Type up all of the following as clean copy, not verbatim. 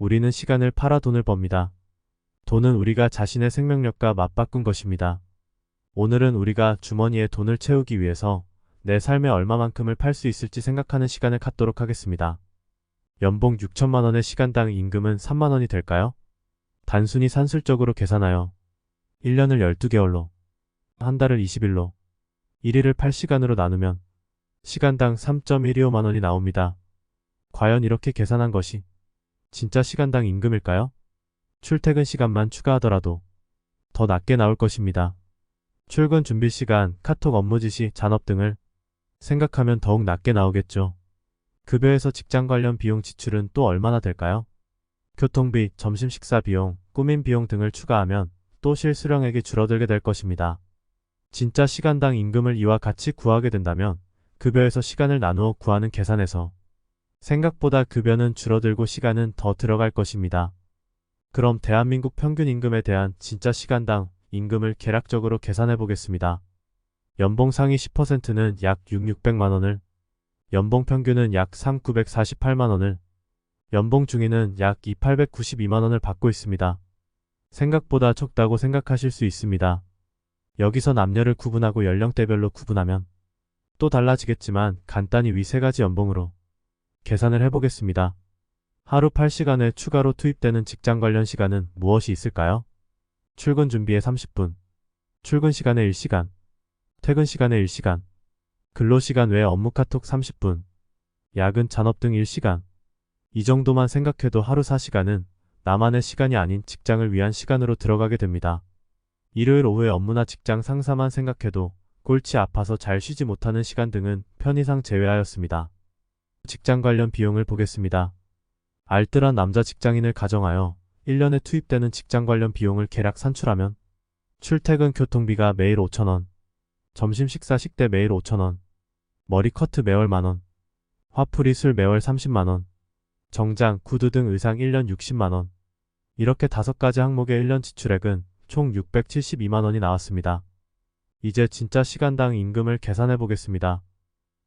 우리는 시간을 팔아 돈을 법니다. 돈은 우리가 자신의 생명력과 맞바꾼 것입니다. 오늘은 우리가 주머니에 돈을 채우기 위해서 내 삶의 얼마만큼을 팔 수 있을지 생각하는 시간을 갖도록 하겠습니다. 연봉 6천만 원의 시간당 임금은 3만 원이 될까요? 단순히 산술적으로 계산하여 1년을 12개월로, 한 달을 20일로, 1일을 8시간으로 나누면 시간당 3.125만 원이 나옵니다. 과연 이렇게 계산한 것이 진짜 시간당 임금일까요? 출퇴근 시간만 추가하더라도 더 낮게 나올 것입니다. 출근 준비 시간, 카톡 업무 지시, 잔업 등을 생각하면 더욱 낮게 나오겠죠. 급여에서 직장 관련 비용 지출은 또 얼마나 될까요? 교통비, 점심 식사 비용, 꾸민 비용 등을 추가하면 또 실수령액이 줄어들게 될 것입니다. 진짜 시간당 임금을 이와 같이 구하게 된다면 급여에서 시간을 나누어 구하는 계산에서 생각보다 급여는 줄어들고 시간은 더 들어갈 것입니다. 그럼 대한민국 평균 임금에 대한 진짜 시간당 임금을 계략적으로 계산해 보겠습니다. 연봉 상위 10%는 약 6,600만 원을, 연봉 평균은 약 3,948만 원을, 연봉 중위는 약 2,892만 원을 받고 있습니다. 생각보다 적다고 생각하실 수 있습니다. 여기서 남녀를 구분하고 연령대별로 구분하면 또 달라지겠지만 간단히 위 세 가지 연봉으로 계산을 해보겠습니다. 하루 8시간에 추가로 투입되는 직장 관련 시간은 무엇이 있을까요? 출근 준비에 30분, 출근 시간에 1시간, 퇴근 시간에 1시간, 근로시간 외에 업무 카톡 30분, 야근 잔업 등 1시간. 이 정도만 생각해도 하루 4시간은 나만의 시간이 아닌 직장을 위한 시간으로 들어가게 됩니다. 일요일 오후에 업무나 직장 상사만 생각해도 골치 아파서 잘 쉬지 못하는 시간 등은 편의상 제외하였습니다. 직장 관련 비용을 보겠습니다. 알뜰한 남자 직장인을 가정하여 1년에 투입되는 직장 관련 비용을 계략 산출하면 출퇴근 교통비가 매일 5,000원, 점심 식사 식대 매일 5,000원, 머리 커트 매월 만원, 화풀이 술 매월 30만원, 정장, 구두 등 의상 1년 60만원. 이렇게 5가지 항목의 1년 지출액은 총 672만 원이 나왔습니다. 이제 진짜 시간당 임금을 계산해 보겠습니다.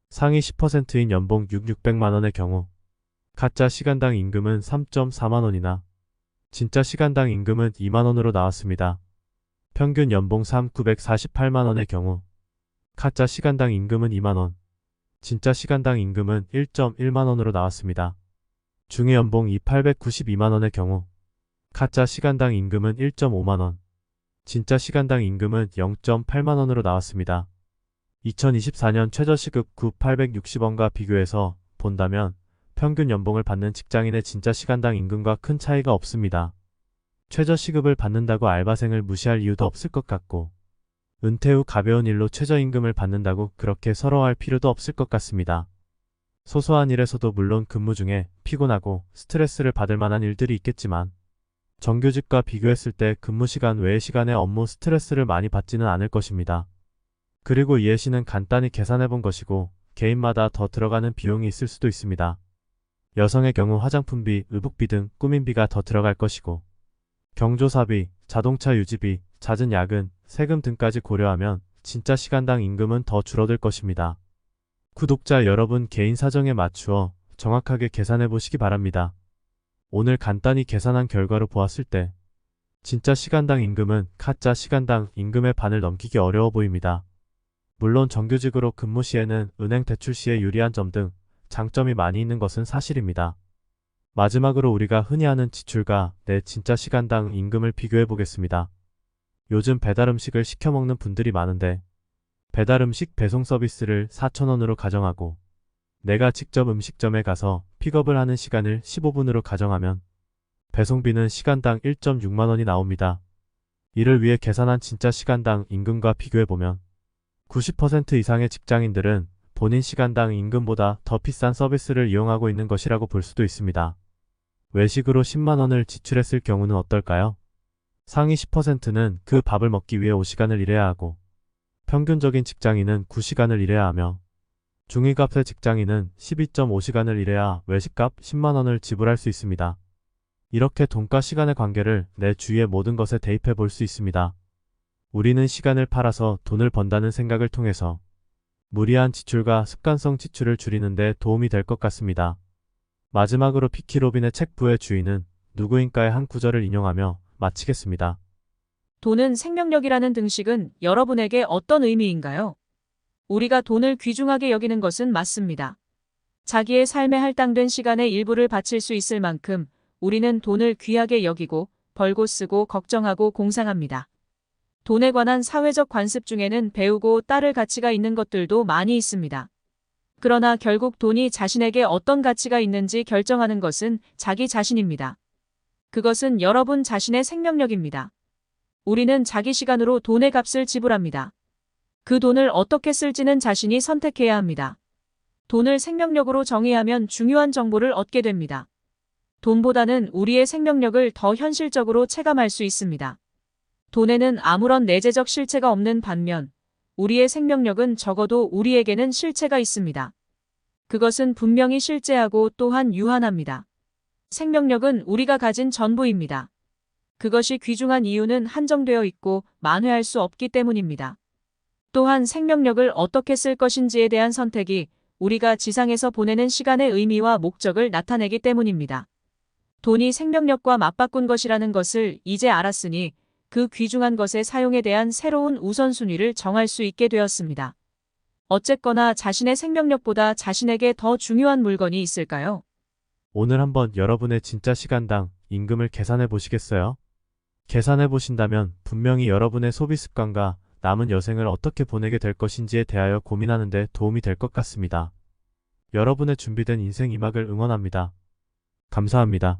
상위 10%인 연봉 6,600만 원의 경우 가짜 시간당 임금은 3.4만 원이나 진짜 시간당 임금은 2만 원으로 나왔습니다. 평균 연봉 3,948만 원의 경우 가짜 시간당 임금은 2만 원, 진짜 시간당 임금은 1.1만 원으로 나왔습니다. 중위 연봉 2,892만 원의 경우 가짜 시간당 임금은 1.5만 원, 진짜 시간당 임금은 0.8만 원으로 나왔습니다. 2024년 최저시급 9,860원과 비교해서 본다면 평균 연봉을 받는 직장인의 진짜 시간당 임금과 큰 차이가 없습니다. 최저시급을 받는다고 알바생을 무시할 이유도 없을 것 같고 은퇴 후 가벼운 일로 최저임금을 받는다고 그렇게 서러워할 필요도 없을 것 같습니다. 소소한 일에서도 물론 근무 중에 피곤하고 스트레스를 받을 만한 일들이 있겠지만 정규직과 비교했을 때 근무 시간 외의 시간에 업무 스트레스를 많이 받지는 않을 것입니다. 그리고 이해 시는 간단히 계산해 본 것이고 개인마다 더 들어가는 비용이 있을 수도 있습니다. 여성의 경우 화장품비, 의복비 등 꾸민비가 더 들어갈 것이고 경조사비, 자동차 유지비, 잦은 야근, 세금 등까지 고려하면 진짜 시간당 임금은 더 줄어들 것입니다. 구독자 여러분 개인 사정에 맞추어 정확하게 계산해 보시기 바랍니다. 오늘 간단히 계산한 결과로 보았을 때 진짜 시간당 임금은 가짜 시간당 임금의 반을 넘기기 어려워 보입니다. 물론 정규직으로 근무 시에는 은행 대출 시에 유리한 점 등 장점이 많이 있는 것은 사실입니다. 마지막으로 우리가 흔히 하는 지출과 내 진짜 시간당 임금을 비교해 보겠습니다. 요즘 배달 음식을 시켜 먹는 분들이 많은데 배달 음식 배송 서비스를 4,000원으로 가정하고 내가 직접 음식점에 가서 픽업을 하는 시간을 15분으로 가정하면 배송비는 시간당 1.6만 원이 나옵니다. 이를 위해 계산한 진짜 시간당 임금과 비교해보면 90% 이상의 직장인들은 본인 시간당 임금보다 더 비싼 서비스를 이용하고 있는 것이라고 볼 수도 있습니다. 외식으로 10만 원을 지출했을 경우는 어떨까요? 상위 10%는 그 밥을 먹기 위해 5시간을 일해야 하고 평균적인 직장인은 9시간을 일해야 하며 중위값의 직장인은 12.5시간을 일해야 외식값 10만 원을 지불할 수 있습니다. 이렇게 돈과 시간의 관계를 내 주위의 모든 것에 대입해 볼 수 있습니다. 우리는 시간을 팔아서 돈을 번다는 생각을 통해서 무리한 지출과 습관성 지출을 줄이는 데 도움이 될 것 같습니다. 마지막으로 피키 로빈의 책 부의 주인은 누구인가의 한 구절을 인용하며 마치겠습니다. 돈은 생명력이라는 등식은 여러분에게 어떤 의미인가요? 우리가 돈을 귀중하게 여기는 것은 맞습니다. 자기의 삶에 할당된 시간의 일부를 바칠 수 있을 만큼 우리는 돈을 귀하게 여기고 벌고 쓰고 걱정하고 공상합니다. 돈에 관한 사회적 관습 중에는 배우고 따를 가치가 있는 것들도 많이 있습니다. 그러나 결국 돈이 자신에게 어떤 가치가 있는지 결정하는 것은 자기 자신입니다. 그것은 여러분 자신의 생명력입니다. 우리는 자기 시간으로 돈의 값을 지불합니다. 그 돈을 어떻게 쓸지는 자신이 선택해야 합니다. 돈을 생명력으로 정의하면 중요한 정보를 얻게 됩니다. 돈보다는 우리의 생명력을 더 현실적으로 체감할 수 있습니다. 돈에는 아무런 내재적 실체가 없는 반면 우리의 생명력은 적어도 우리에게는 실체가 있습니다. 그것은 분명히 실제하고 또한 유한합니다. 생명력은 우리가 가진 전부입니다. 그것이 귀중한 이유는 한정되어 있고 만회할 수 없기 때문입니다. 또한 생명력을 어떻게 쓸 것인지에 대한 선택이 우리가 지상에서 보내는 시간의 의미와 목적을 나타내기 때문입니다. 돈이 생명력과 맞바꾼 것이라는 것을 이제 알았으니 그 귀중한 것의 사용에 대한 새로운 우선순위를 정할 수 있게 되었습니다. 어쨌거나 자신의 생명력보다 자신에게 더 중요한 물건이 있을까요? 오늘 한번 여러분의 진짜 시간당 임금을 계산해 보시겠어요? 계산해 보신다면 분명히 여러분의 소비 습관과 남은 여생을 어떻게 보내게 될 것인지에 대하여 고민하는 데 도움이 될 것 같습니다. 여러분의 준비된 인생 2막을 응원합니다. 감사합니다.